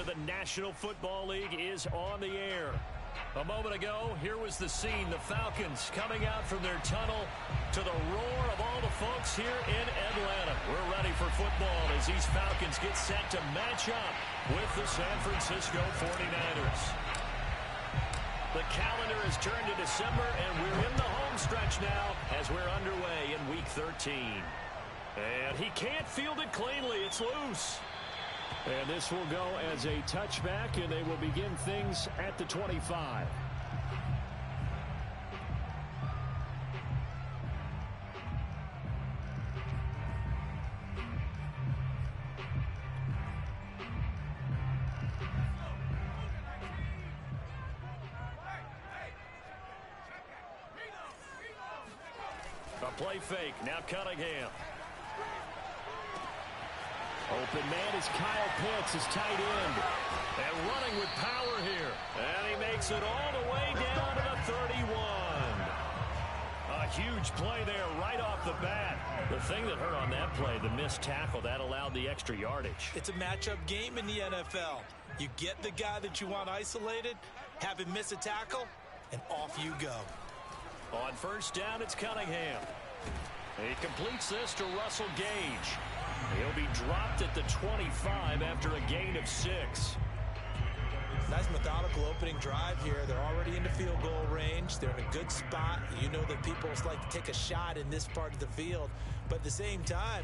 The National Football League is on the air. A moment ago, here was the scene. The Falcons coming out from their tunnel to the roar of all the folks here in Atlanta. We're ready for football as these Falcons get set to match up with the San Francisco 49ers. The calendar has turned to December, and we're in the home stretch now as we're underway in Week 13. And he can't field it cleanly. It's loose. And this will go as a touchback, and they will begin things at the 25. A play fake. Now Cunningham. Open man is Kyle Pitts, his tight end. And running with power here. And he makes it all the way down to the 31. A huge play there right off the bat. The thing that hurt on that play, the missed tackle, that allowed the extra yardage. It's a matchup game in the NFL. You get the guy that you want isolated, have him miss a tackle, and off you go. On first down, it's Cunningham. He completes this to Russell Gage. He'll be dropped at the 25 after a gain of 6. Nice methodical opening drive here. They're already in the field goal range. They're in a good spot. You know that people like to take a shot in this part of the field. But at the same time,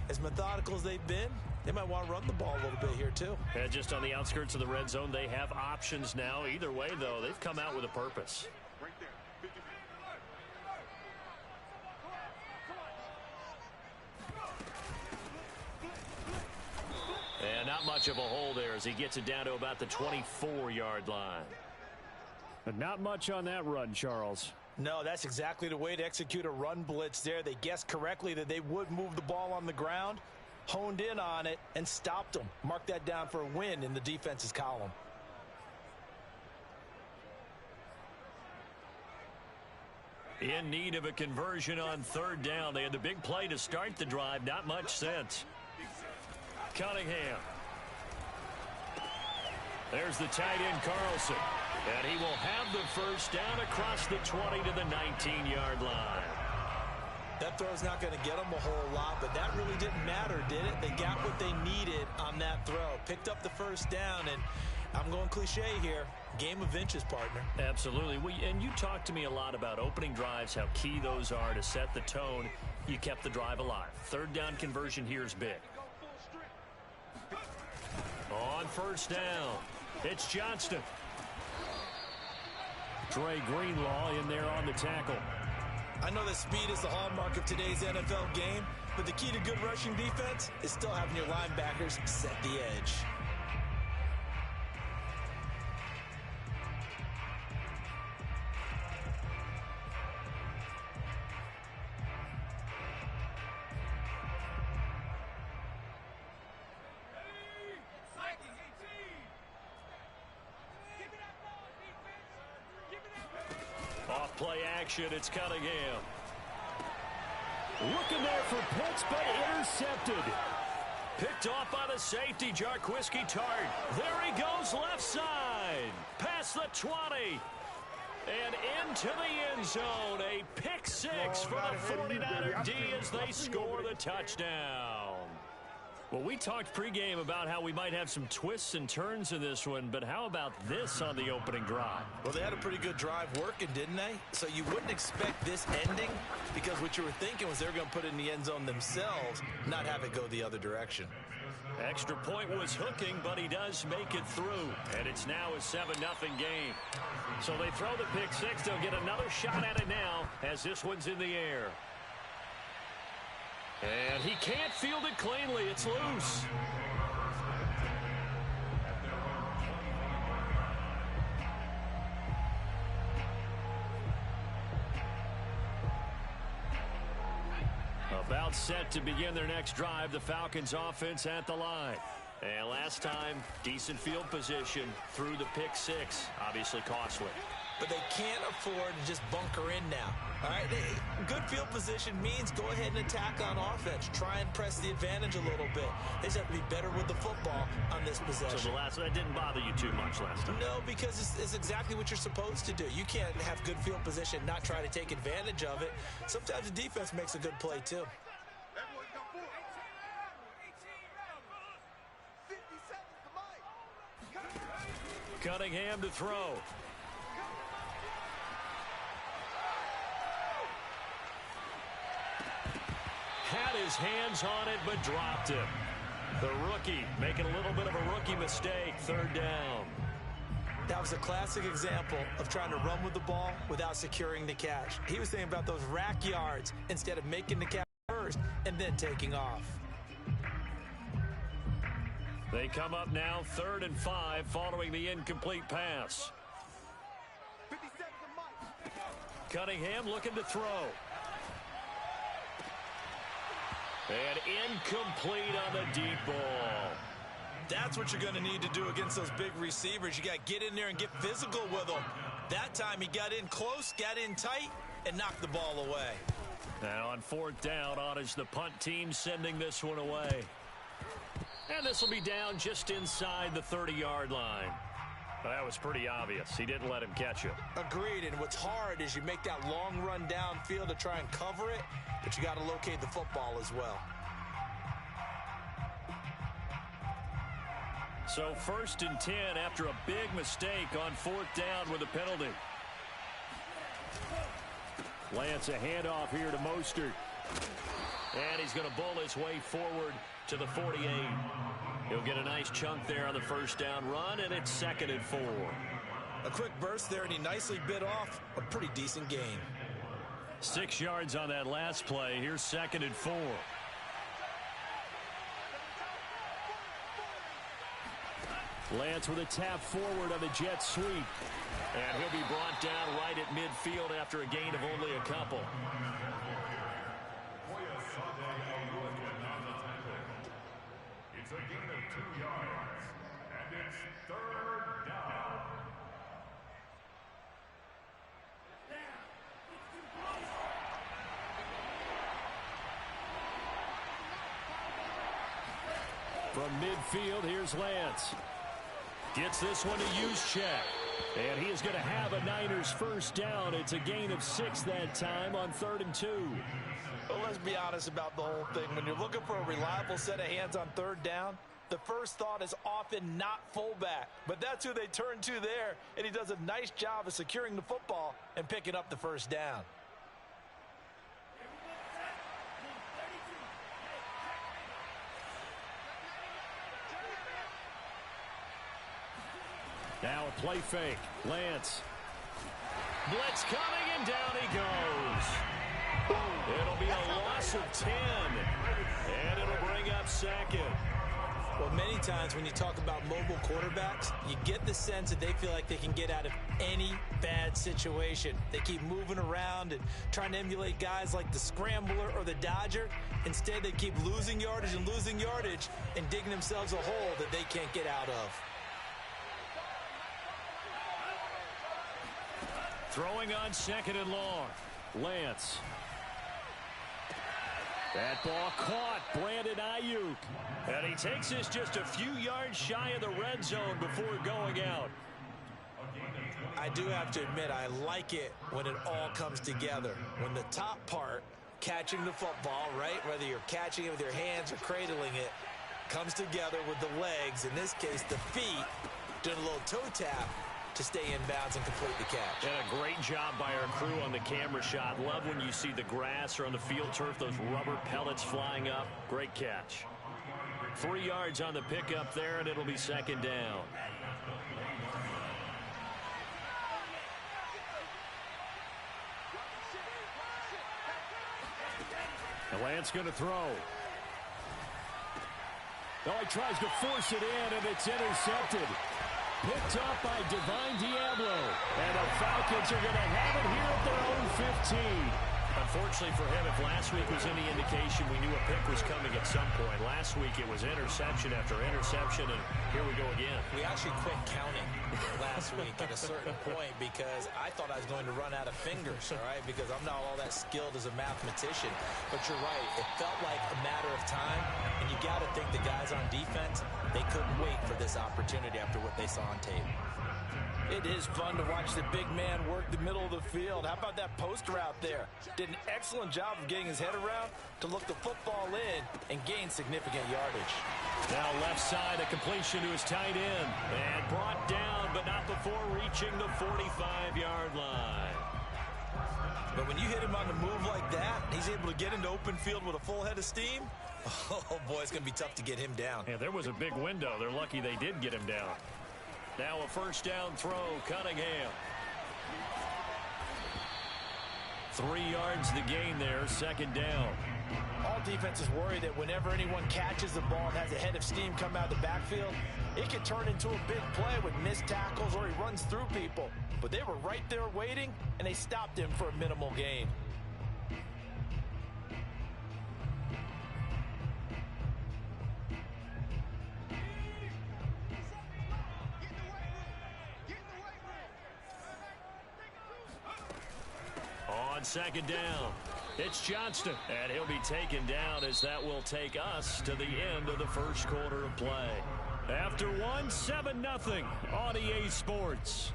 as methodical as they've been, they might want to run the ball a little bit here too. And just on the outskirts of the red zone, they have options now. Either way, though, they've come out with a purpose. And not much of a hole there as he gets it down to about the 24-yard line. But not much on that run, Charles. No, that's exactly the way to execute a run blitz there. They guessed correctly that they would move the ball on the ground, honed in on it, and stopped them. Mark that down for a win in the defense's column. In need of a conversion on third down. They had the big play to start the drive. Not much sense. Cunningham. There's the tight end, Carlson. And he will have the first down across the 20 to the 19-yard line. That throw's not going to get them a whole lot, but that really didn't matter, did it? They got what they needed on that throw. Picked up the first down, and I'm going cliche here. Game of inches, partner. Absolutely. And you talked to me a lot about opening drives, how key those are to set the tone. You kept the drive alive. Third down conversion here is big. On first down, it's Johnston. Dre Greenlaw in there on the tackle. I know that speed is the hallmark of today's NFL game, but the key to good rushing defense is still having your linebackers set the edge. Play action, it's Cunningham. Looking there for Pitts, but intercepted. Picked off by the safety, Jarquiski Tart. There he goes, left side. Past the 20. And into the end zone. A pick six for the 49er D as they score the touchdown. Well, we talked pregame about how we might have some twists and turns in this one, but how about this on the opening drive? Well, they had a pretty good drive working, didn't they? So you wouldn't expect this ending because what you were thinking was they were going to put it in the end zone themselves, not have it go the other direction. Extra point was hooking, but he does make it through, and it's now a 7-0 game. So they throw the pick six. They'll get another shot at it now as this one's in the air. And he can't field it cleanly. It's loose. About set to begin their next drive. The Falcons offense at the line. And last time, decent field position through the pick six. Obviously costly. but they can't afford to just bunker in now. All right, good field position means go ahead and attack on offense. Try and press the advantage a little bit. They just have to be better with the football on this possession. So that didn't bother you too much last time? No, because it's exactly what you're supposed to do. You can't have good field position, not try to take advantage of it. Sometimes the defense makes a good play too. Cunningham to throw. Had his hands on it, but dropped it. The rookie making a little bit of a rookie mistake. Third down. That was a classic example of trying to run with the ball without securing the catch. He was thinking about those rack yards instead of making the catch first and then taking off. They come up now 3rd and 5 following the incomplete pass. Cunningham looking to throw. And incomplete on the deep ball. That's what you're going to need to do against those big receivers. You got to get in there and get physical with them. That time he got in close, got in tight, and knocked the ball away. Now on 4th down, on is the punt team sending this one away. And this will be down just inside the 30-yard line. But that was pretty obvious. He didn't let him catch it. Agreed, and what's hard is you make that long run downfield to try and cover it, but you got to locate the football as well. So 1st and 10 after a big mistake on 4th down with a penalty. Lance a handoff here to Mostert. And he's going to bull his way forward to the 48. He'll get a nice chunk there on the 1st down run, and it's 2nd and 4. A quick burst there, and he nicely bit off a pretty decent gain. 6 yards on that last play. Here's 2nd and 4. Lance with a tap forward on the jet sweep. And he'll be brought down right at midfield after a gain of only a couple. It's a gain of 2 yards, and it's 3rd down. From midfield, here's Lance. Gets this one to use check. And he is going to have a Niners 1st down. It's a gain of 6 that time on 3rd and 2. Well, let's be honest about the whole thing. When you're looking for a reliable set of hands on 3rd down, the first thought is often not fullback. But that's who they turn to there, and he does a nice job of securing the football and picking up the 1st down. Now a play fake. Lance. Blitz coming, and down he goes. It'll be a loss of 10. And it'll bring up 2nd. Well, many times when you talk about mobile quarterbacks, you get the sense that they feel like they can get out of any bad situation. They keep moving around and trying to emulate guys like the Scrambler or the Dodger. Instead, they keep losing yardage and digging themselves a hole that they can't get out of. Throwing on 2nd and long. Lance. That ball caught. Brandon Ayuk. And he takes this just a few yards shy of the red zone before going out. I do have to admit, I like it when it all comes together. When the top part, catching the football, right, whether you're catching it with your hands or cradling it, comes together with the legs, in this case the feet, doing a little toe tap to stay in bounds and complete the catch. And a great job by our crew on the camera shot. Love when you see the grass or on the field turf, those rubber pellets flying up. Great catch. 3 yards on the pickup there, and it'll be 2nd down. And Lance going to throw. Oh, he tries to force it in, and it's intercepted. Picked up by Divine Diablo. And the Falcons are going to have it here at their own 15. Unfortunately for him, if last week was any indication, we knew a pick was coming at some point. Last week it was interception after interception, and here we go again. We actually quit counting last week at a certain point because I thought I was going to run out of fingers, all right, because I'm not all that skilled as a mathematician. But you're right. It felt like a matter of time, and you got to think the guys on defense, they couldn't wait for this opportunity after what they saw on tape. It is fun to watch the big man work the middle of the field. How about that post route there? Did an excellent job of getting his head around to look the football in and gain significant yardage. Now left side, a completion to his tight end. And brought down, but not before reaching the 45-yard line. But when you hit him on the move like that, he's able to get into open field with a full head of steam. Oh, boy, it's going to be tough to get him down. Yeah, there was a big window. They're lucky they did get him down. Now a first down throw, Cunningham. 3 yards the gain there, second down. All defenses worry that whenever anyone catches the ball and has a head of steam come out of the backfield, it can turn into a big play with missed tackles or he runs through people. But they were right there waiting, and they stopped him for a minimal gain. On second down, it's Johnston, and he'll be taken down as that will take us to the end of the first quarter of play. After one, 7-0 on EA Sports.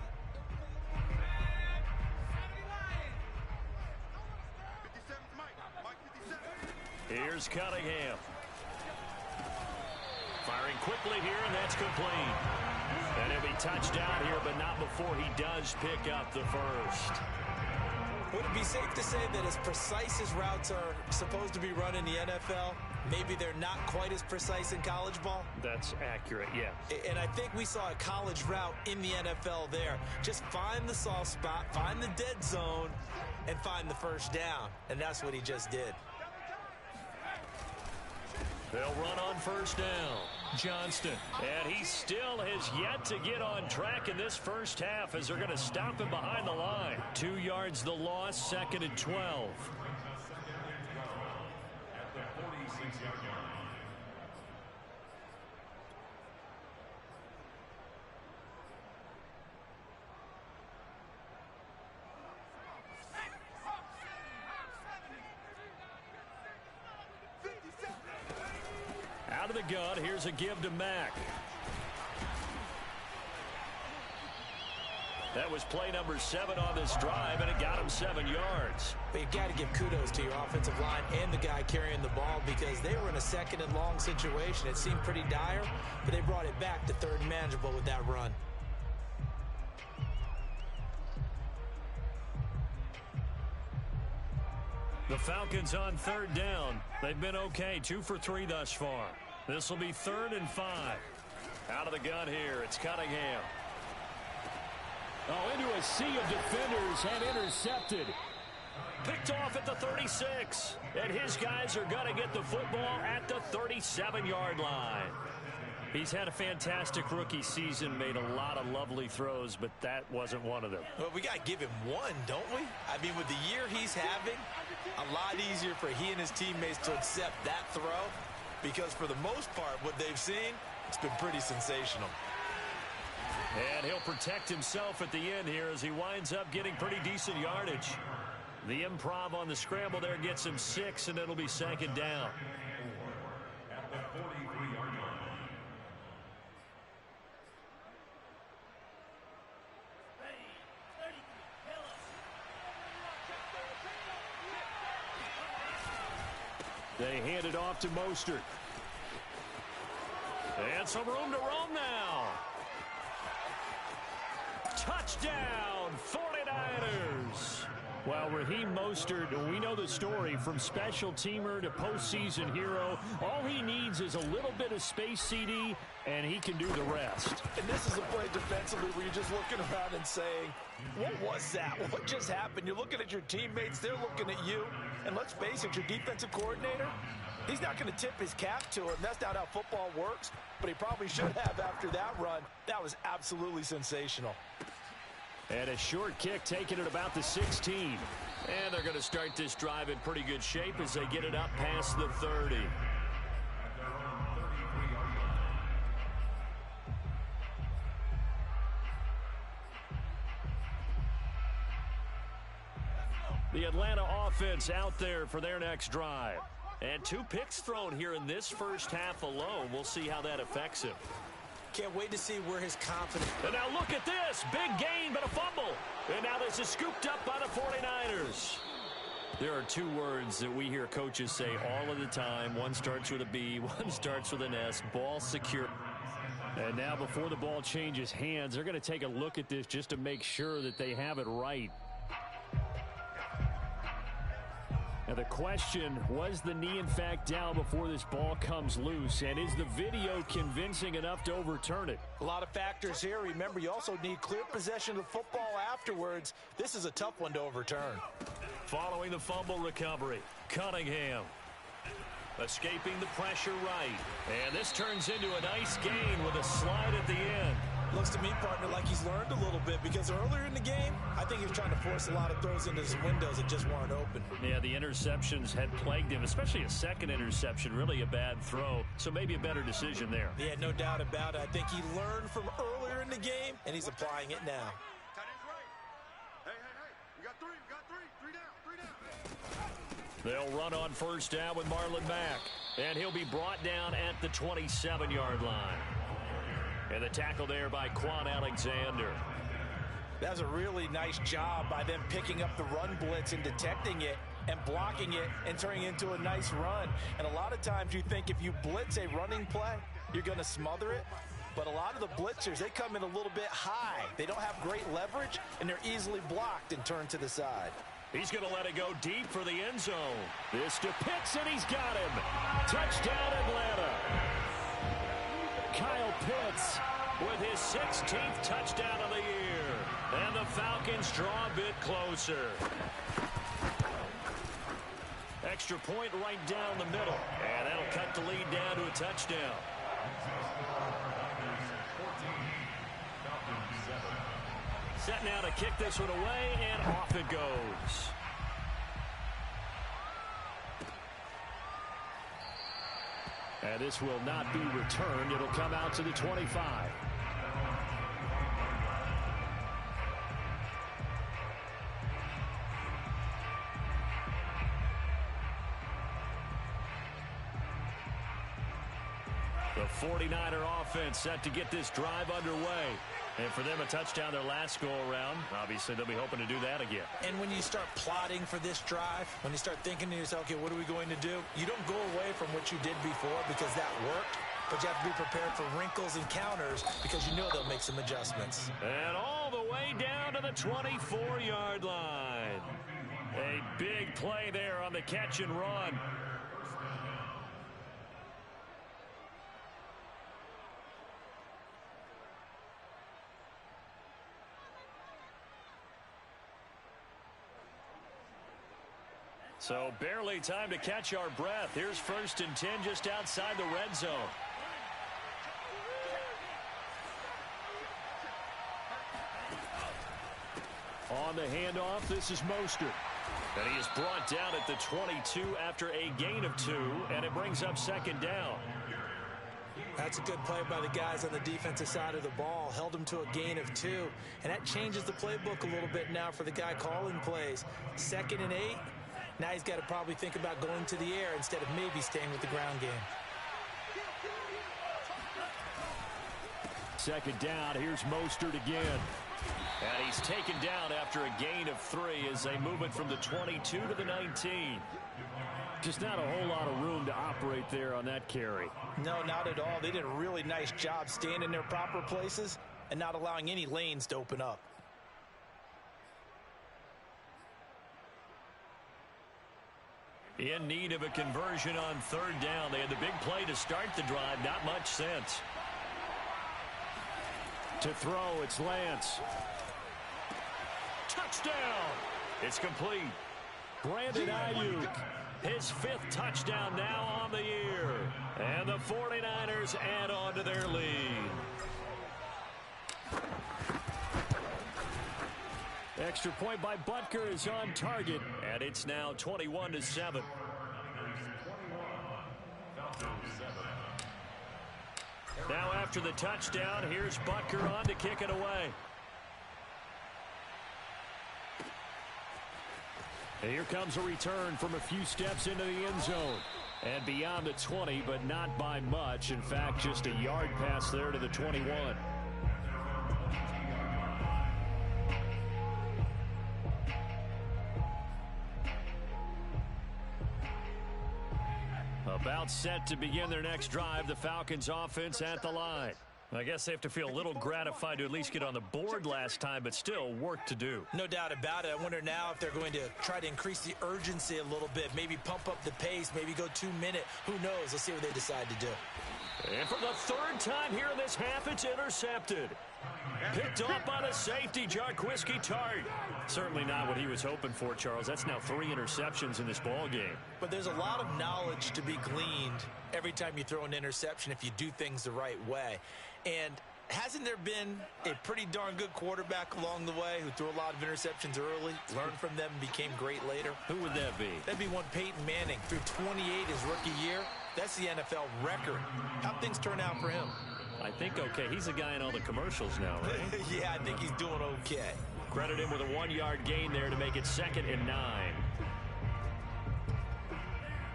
Here's Cunningham. Firing quickly here, and that's complete. And he'll be touched out here, but not before he does pick up the first. Would it be safe to say that as precise as routes are supposed to be run in the NFL, maybe they're not quite as precise in college ball? That's accurate, yeah. And I think we saw a college route in the NFL there. Just find the soft spot, find the dead zone, and find the first down. And that's what he just did. They'll run on first down. Johnston. And he still has yet to get on track in this first half as they're going to stop him behind the line. 2 yards the loss, second and 12. At the 46-yard line. Out of the gun, here's a give to Mack. That was play number 7 on this drive, and it got him 7 yards. But you've got to give kudos to your offensive line and the guy carrying the ball because they were in a second and long situation. It seemed pretty dire, but they brought it back to third and manageable with that run. The Falcons on third down. They've been okay, 2 for 3 thus far. This will be 3rd and 5. Out of the gun here, it's Cunningham. Oh, into a sea of defenders and intercepted. Picked off at the 36. And his guys are going to get the football at the 37-yard line. He's had a fantastic rookie season, made a lot of lovely throws, but that wasn't one of them. Well, we got to give him one, don't we? I mean, with the year he's having, a lot easier for he and his teammates to accept that throw because for the most part, what they've seen, it's been pretty sensational. And he'll protect himself at the end here as he winds up getting pretty decent yardage. The improv on the scramble there gets him 6, and it'll be second down. At the 43-yard line. They hand it off to Mostert. And some room to roam now. Touchdown, 49ers. Well, Raheem Mostert, we know the story from special teamer to postseason hero. All he needs is a little bit of space, CD, and he can do the rest. And this is a play defensively where you're just looking around and saying, what was that? What just happened? You're looking at your teammates. They're looking at you. And let's face it, your defensive coordinator, he's not going to tip his cap to him. That's not how football works. But he probably should have after that run. That was absolutely sensational. And a short kick taken at about the 16. And they're going to start this drive in pretty good shape as they get it up past the 30. The Atlanta offense out there for their next drive. And 2 picks thrown here in this first half alone. We'll see how that affects him. Can't wait to see where his confidence. And now look at this. Big gain, but a fumble. And now this is scooped up by the 49ers. There are 2 words that we hear coaches say all of the time. One starts with a B, one starts with an S. Ball secure. And now before the ball changes hands, they're going to take a look at this just to make sure that they have it right. Now the question, was the knee in fact down before this ball comes loose? And is the video convincing enough to overturn it? A lot of factors here. Remember, you also need clear possession of the football afterwards. This is a tough one to overturn. Following the fumble recovery, Cunningham escaping the pressure right. And this turns into a nice gain with a slide at the end. Looks to me, partner, like he's learned a little bit because earlier in the game, I think he was trying to force a lot of throws into his windows that just weren't open. Yeah, the interceptions had plagued him, especially a second interception, really a bad throw. So maybe a better decision there. Yeah, no doubt about it. I think he learned from earlier in the game, and he's applying it now. They'll run on first down with Marlon Mack. And he'll be brought down at the 27-yard line. And the tackle there by Quan Alexander. That was a really nice job by them picking up the run blitz and detecting it and blocking it and turning it into a nice run. And a lot of times you think if you blitz a running play, you're going to smother it. But a lot of the blitzers, they come in a little bit high. They don't have great leverage, and they're easily blocked and turned to the side. He's going to let it go deep for the end zone. This to Pitts, and he's got him. Touchdown, Atlanta. Kyle Pitts with his 16th touchdown of the year. And the Falcons draw a bit closer. Extra point right down the middle. And that'll cut the lead down to a touchdown. Set now to kick this one away, and off it goes. And this will not be returned. It'll come out to the 25. The 49er offense set to get this drive underway. And for them, a touchdown their last go-around. Obviously, they'll be hoping to do that again. And when you start plotting for this drive, when you start thinking to yourself, okay, what are we going to do? You don't go away from what you did before because that worked. But you have to be prepared for wrinkles and counters because you know they'll make some adjustments. And all the way down to the 24-yard line. A big play there on the catch and run. So barely time to catch our breath. Here's 1st and 10 just outside the red zone. On the handoff, this is Mostert. And he is brought down at the 22 after a gain of 2, and it brings up 2nd down. That's a good play by the guys on the defensive side of the ball. Held him to a gain of 2. And that changes the playbook a little bit now for the guy calling plays. 2nd and 8. Now he's got to probably think about going to the air instead of maybe staying with the ground game. 2nd down. Here's Mostert again. And he's taken down after a gain of 3 as they move it from the 22 to the 19. Just not a whole lot of room to operate there on that carry. No, not at all. They did a really nice job staying in their proper places and not allowing any lanes to open up. In need of a conversion on 3rd down. They had the big play to start the drive. Not much sense. To throw, it's Lance. Touchdown! It's complete. Brandon Ayuk, his 5th touchdown now on the year. And the 49ers add on to their lead. Extra point by Butker is on target, and it's now 21-7. Now after the touchdown, here's Butker on to kick it away. And here comes a return from a few steps into the end zone. And beyond the 20, but not by much. In fact, just a yard pass there to the 21. About set to begin their next drive, the Falcons offense at the line. I guess they have to feel a little gratified to at least get on the board last time, but still work to do. No doubt about it. I wonder now if they're going to try to increase the urgency a little bit, maybe pump up the pace, maybe go 2 minute. Who knows? Let's see what they decide to do. And for the third time here in this half, it's intercepted. Picked off by the safety, Wk13. Certainly not what he was hoping for, Charles. That's now 3 interceptions in this ball game. But there's a lot of knowledge to be gleaned every time you throw an interception if you do things the right way. And hasn't there been a pretty darn good quarterback along the way who threw a lot of interceptions early, learned from them, and became great later? Who would that be? That'd be one Peyton Manning. Threw 28 his rookie year. That's the NFL record. How'd things turn out for him? I think okay. He's a guy in all the commercials now, right? Yeah, I think he's doing okay. Credit him with a 1-yard gain there to make it 2nd and 9.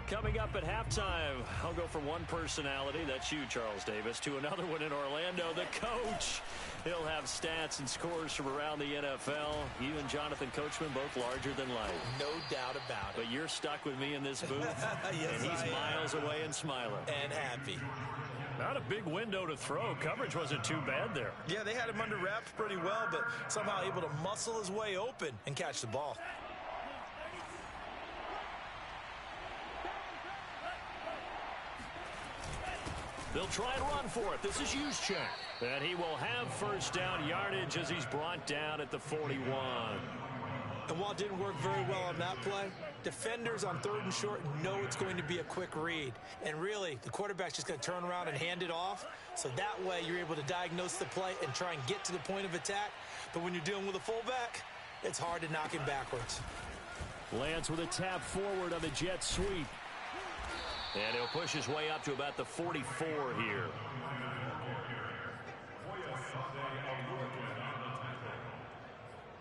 Coming up at halftime, I'll go from one personality, that's you, Charles Davis, to another one in Orlando, the coach. He'll have stats and scores from around the NFL. You and Jonathan Coachman both larger than life. No doubt about it. But you're stuck with me in this booth, yes, and he's miles away and smiling. And happy. Not a big window to throw. Coverage wasn't too bad there. Yeah, they had him under wraps pretty well, but somehow able to muscle his way open and catch the ball. They'll try and run for it. This is Juszczyk. And he will have first down yardage as he's brought down at the 41. And while it didn't work very well on that play, defenders on 3rd and short know it's going to be a quick read. And really, the quarterback's just going to turn around and hand it off. So that way, you're able to diagnose the play and try and get to the point of attack. But when you're dealing with a fullback, it's hard to knock him backwards. Lance with a tap forward on the jet sweep. And he'll push his way up to about the 44 here.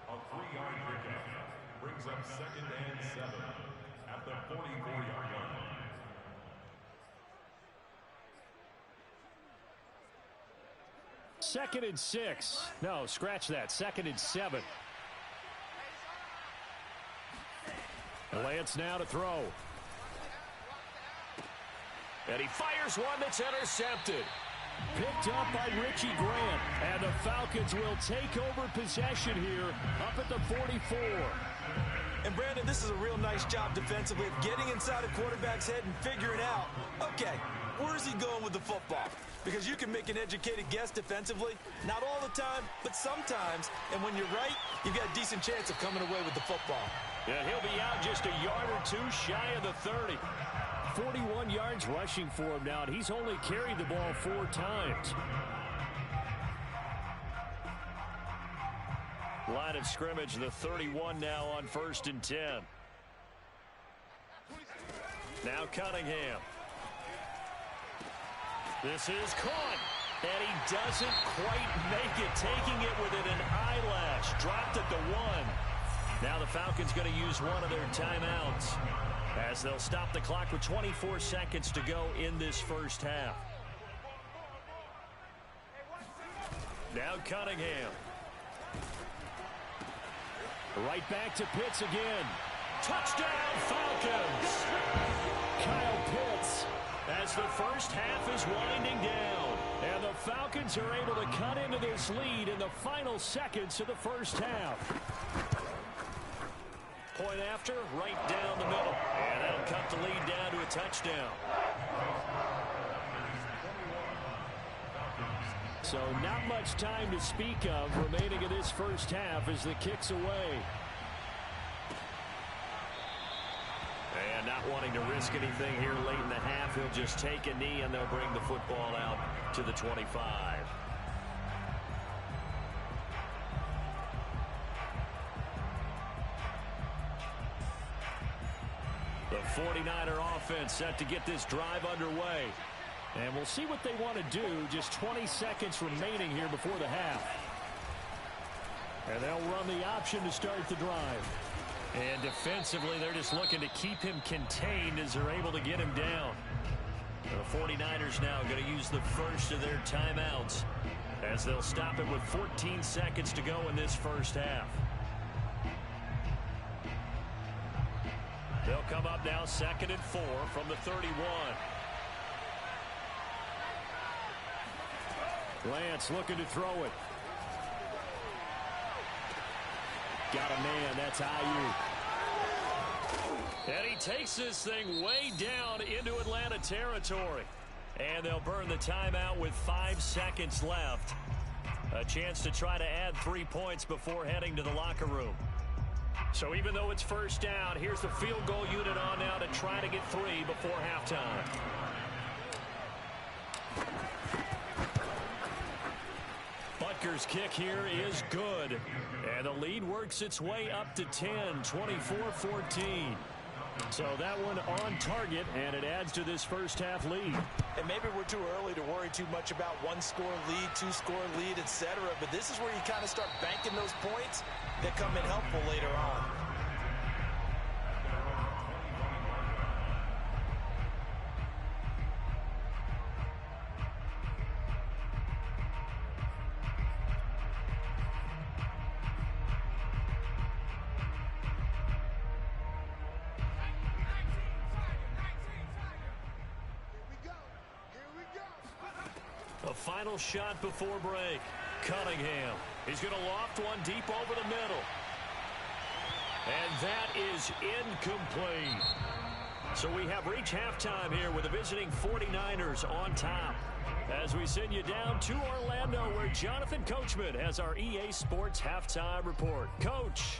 A 3-yard pickup brings up 2nd and 7 at the 44-yard line. Second and 6. No, scratch that. 2nd and 7. Lance now to throw. And he fires one that's intercepted. Picked up by Richie Grant. And the Falcons will take over possession here up at the 44. And Brandon, this is a real nice job defensively of getting inside a quarterback's head and figuring out, okay, where's he going with the football? Because you can make an educated guess defensively, not all the time, but sometimes. And when you're right, you've got a decent chance of coming away with the football. Yeah, he'll be out just a yard or two shy of the 30. 41 yards rushing for him now, and he's only carried the ball 4 times. Line of scrimmage, the 31 now on 1st and 10. Now Cunningham. This is caught, and he doesn't quite make it, taking it within an eyelash. Dropped at the 1. Now the Falcons going to use one of their timeouts, as they'll stop the clock with 24 seconds to go in this first half. Now Cunningham. Right back to Pitts again. Touchdown Falcons! Kyle Pitts, as the first half is winding down. And the Falcons are able to cut into this lead in the final seconds of the first half. Point after, right down the middle. And that'll cut the lead down to a touchdown. So not much time to speak of remaining in this first half as the kick's away. And not wanting to risk anything here late in the half, he'll just take a knee and they'll bring the football out to the 25. The 49er offense set to get this drive underway. And we'll see what they want to do. Just 20 seconds remaining here before the half. And they'll run the option to start the drive. And defensively, they're just looking to keep him contained as they're able to get him down. The 49ers now going to use the first of their timeouts as they'll stop it with 14 seconds to go in this first half. They'll come up now 2nd and 4 from the 31. Lance looking to throw it. Got a man. That's Ayuk. And he takes this thing way down into Atlanta territory. And they'll burn the timeout with 5 seconds left. A chance to try to add 3 points before heading to the locker room. So even though it's first down, here's the field goal unit on now to try to get 3 before halftime. Butker's kick here is good. And the lead works its way up to 10, 24-14. So that one on target, and it adds to this first half lead. And maybe we're too early to worry too much about 1-score lead, 2-score lead, etc. But this is where you kind of start banking those points that come in helpful later on. A final shot before break. Cunningham. He's going to loft one deep over the middle. And that is incomplete. So we have reached halftime here with the visiting 49ers on top. As we send you down to Orlando, where Jonathan Coachman has our EA Sports Halftime Report. Coach.